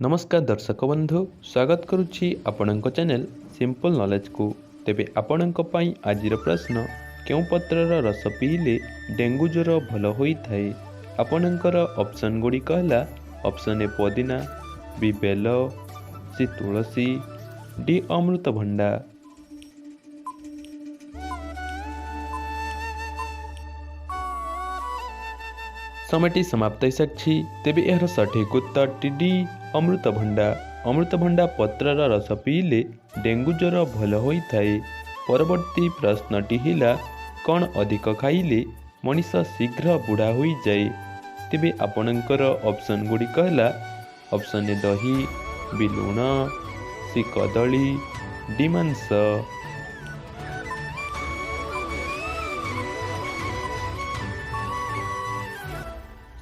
नमस्कार दर्शक बंधु स्वागत करुच्ची आपणक चैनल सिंपल नॉलेज को। तेबे आपणक पई आजिर प्रश्न क्यों पत्रर रस पीले डेंगू ज्वर भल होई थाए। आपणकर ऑप्शन गुड़िक है ऑप्शन ए पुदीना, बी बेल, सी तुलसी, डी अमृतभंडा। समयटी समाप्त हो सारी। तेबे यार सठिक उत्तर डी अमृतभंडा। अमृतभंडा पत्रर रस पीले डेंगू ज्वर भल होई थाए। परवर्ती प्रश्नटी हिला कौन अधिक खाइले मनीष शीघ्र बुढ़ा हो जाए। तेबे आपणकर ऑप्शन गुड़िक है ऑप्शन ए दही, बी लुण, सी कदली, डी मांस।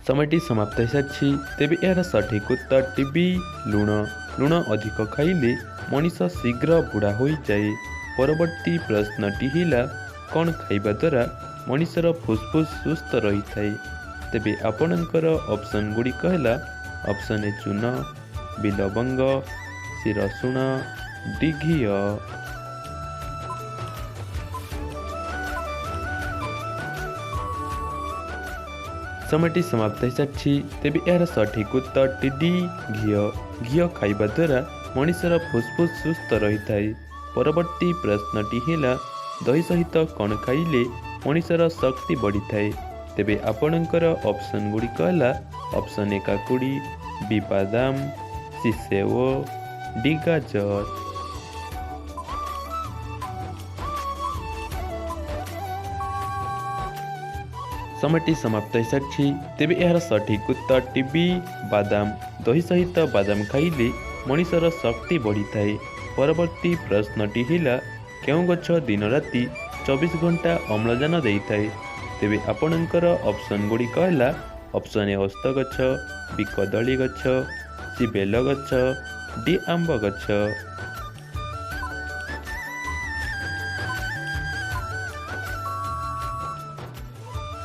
समयटी समाप्त हो सारी। तेबे यार सठिक उत्तर टीबी लुण। लुण अधिक खाइले मनीष शीघ्र बुढ़ा हो जाए। परवर्ती प्रश्नटी हिला कौन खाइबा द्वारा मनीषर फुसफुस सुस्थ रही थाए। तेबे आपणकर ऑप्शन गुड़िक है ऑप्शन ए चून, बी लवंग, सी रसुण, डी घी। समयटी समाप्त हो सारी। तेबे यार सठिक उत्तर डी घी। घी खाइबा द्वारा मनीषर फुसफुस सुस्थ रही थाए। परवर्ती प्रश्नटी हिला दही सहित कौन खाइले मनीषर शक्ति बढ़ी थाए। तेबे आपणकर ऑप्शन गुड़िक है ऑप्शन ए काकुड़ी, बी बादाम, सी सेव, डी गाजर। समयटी समाप्त हो सारी। तेबे यार सठिक उत्तर टीबी बादाम। दही सहित बादाम खाइले मनीषर शक्ति बढ़ी थाए। परवर्ती प्रश्नटी हिला क्यों गछ दिन राति 24 घंटा अम्लजान देई थाए। तेबे आपणकर ऑप्शन गुड़िक है ऑप्शन ए हस्त गछ, बी कदली गछ, सी बेल गछ, डी आंब गछ।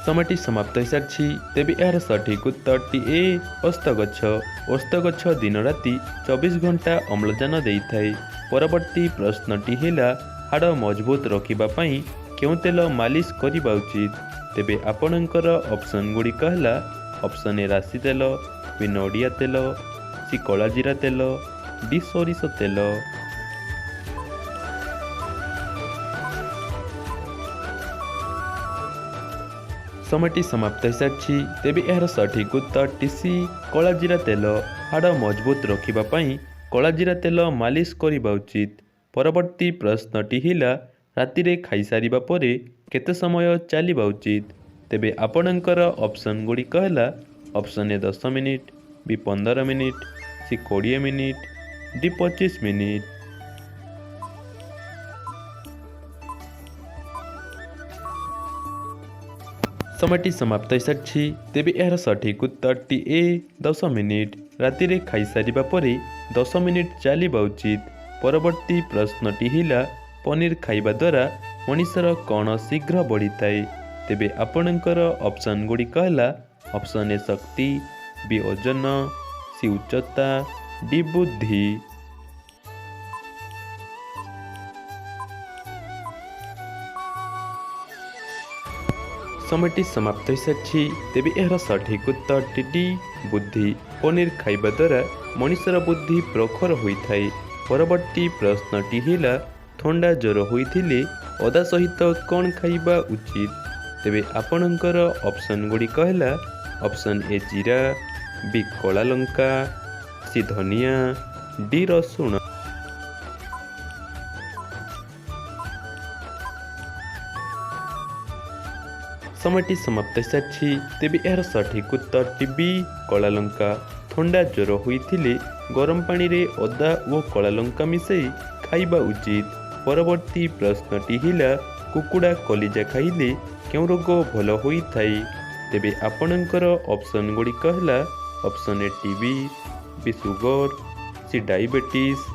समयटी समाप्त हो सारी। तेबे यार सठिक उत्तर टी ए ओस्त गछ। ओस्त गछ दिन राति 24 घंटा अम्लजान देई थाए। परवर्ती प्रश्नटी हिला हाड़ मजबूत रखिबा पई क्यों तेल मालिश करिबा उचित। तेबे आपणकर ऑप्शन गुड़िक है ऑप्शन ए राशि तेल, बी नड़िया तेल, सी कला जीरा तेल, डी सोरिष तेल। समयटी समाप्त हो सारी। तेबे यार सठिक उत्तर टीसी कला जीरा तेल। हाड़ मजबूत रखिबा पई कला जीरा तेल मालिश करिबा उचित। परवर्ती प्रश्नटी हिला राति रे खाई सारिबा परे केते समय चलिबा उचित। तेबे आपणकर ऑप्शन गुड़िक है option A 10 minute, B 15 minute, C 20 minute, D 25 minute. समयटी समाप्त हो सारी। तेबे यार सठिक उत्तर टी ए 10 मिनिट। राति रे खाई सारिबा परे 10 मिनिट चलिबा उचित। परवर्ती प्रश्नटी हिला पनीर खाइबा द्वारा मनीषर कौन शीघ्र बढ़ी थाए। तेबे आपणकर ऑप्शन गुड़िक है ऑप्शन ए शक्ति, बी ओजन, सी उच्चता, डी बुद्धि। समयटी समाप्त हो सारी। तेबे यार सठिक उत्तर डी बुद्धि। पनीर खाइबा द्वारा मनीषर बुद्धि प्रखर होई थाए। परवर्ती प्रश्नटी हिला थंडा ज्वर होइथिले अदा सहित कौन खाइबा उचित। तेबे आपणकर ऑप्शन गुड़िक है ऑप्शन ए जीरा, बी कला लंका, सी धनिया, डी रसुण। समयटी समाप्त हो सारी। तेबे यार सठिक उत्तर टीबी कला लंका। थंडा ज्वर होइथिले गरम पानी रे अदा और कला लंका मिसई खाइबा उचित। परवर्ती प्रश्नटी हिला कुकुड़ा कलिजा खाइले क्यों रोग भल होई थाए। तेबे आपणकर ऑप्शन गुड़िक है option A TB, B sugar, C diabetes,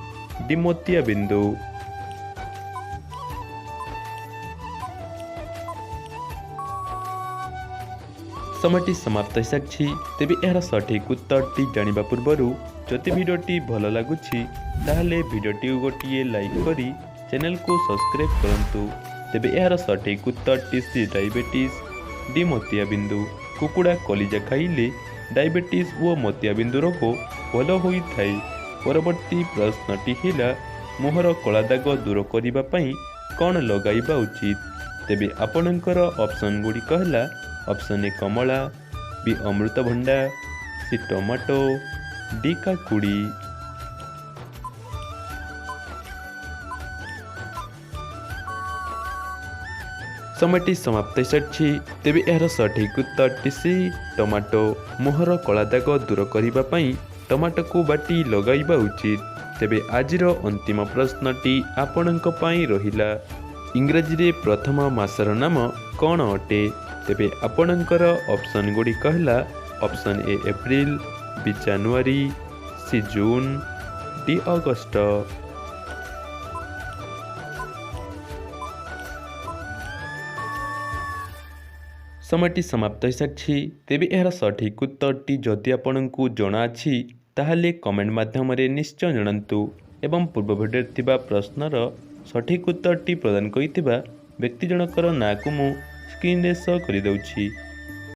D मोतिया बिंदु। समयटी समाप्त हो सारी। तेबे यार सठिक उत्तर टी जानिबा पूर्वरु जदि भिडियोटी भल लगुछि ताहले भिडियोटी गोटे लाइक करी चैनल को सब्सक्राइब करंतु। तेबे यार सठिक उत्तरटी सी डायबिटीज, डी मोतियाबिंदु। कुकुड़ा कलिजा खाइले डायबिटीज व मोतियाबिंदु रोग भल होइथाय। परवर्ती प्रश्नटी हिला मुहर कला दाग दूर करिबा पई कौन लगाइबा उचित। तेबे आपणकर ऑप्शन गुड़िक है ऑप्शन ए कमला, बी अमृतभंडा, सी टमाटो, डी काकुड़ी। समयटी समाप्त होइसारिछि। तेबे यार सठिक उत्तरटी सी टमाटो। मुहर कला दाग दूर करिबा पई टमाटो को बाटी लगाइबा उचित। तेबे आजिर अंतिम प्रश्नटी आपणक पई रहिला इंग्रजी रे प्रथम मासर नाम कौन अटे। तेबे आपणकर ऑप्शन गुड़िक है ऑप्शन ए एप्रिल, बी जनवरी, सी जून, डी अगस्त। समयटी समाप्त होइसारिछि। तेबे यार सठिक उत्तरटी जदि आपनकु जଣା अछि ताहले कमेंट माध्यम रे निश्चय जणांतु एवं पूर्व भिडियो थिबा प्रश्नर सठिक उत्तरटी प्रदान करिथिबा व्यक्ति जनकर नाँ को मु स्क्रीन रे शो करि दउछि।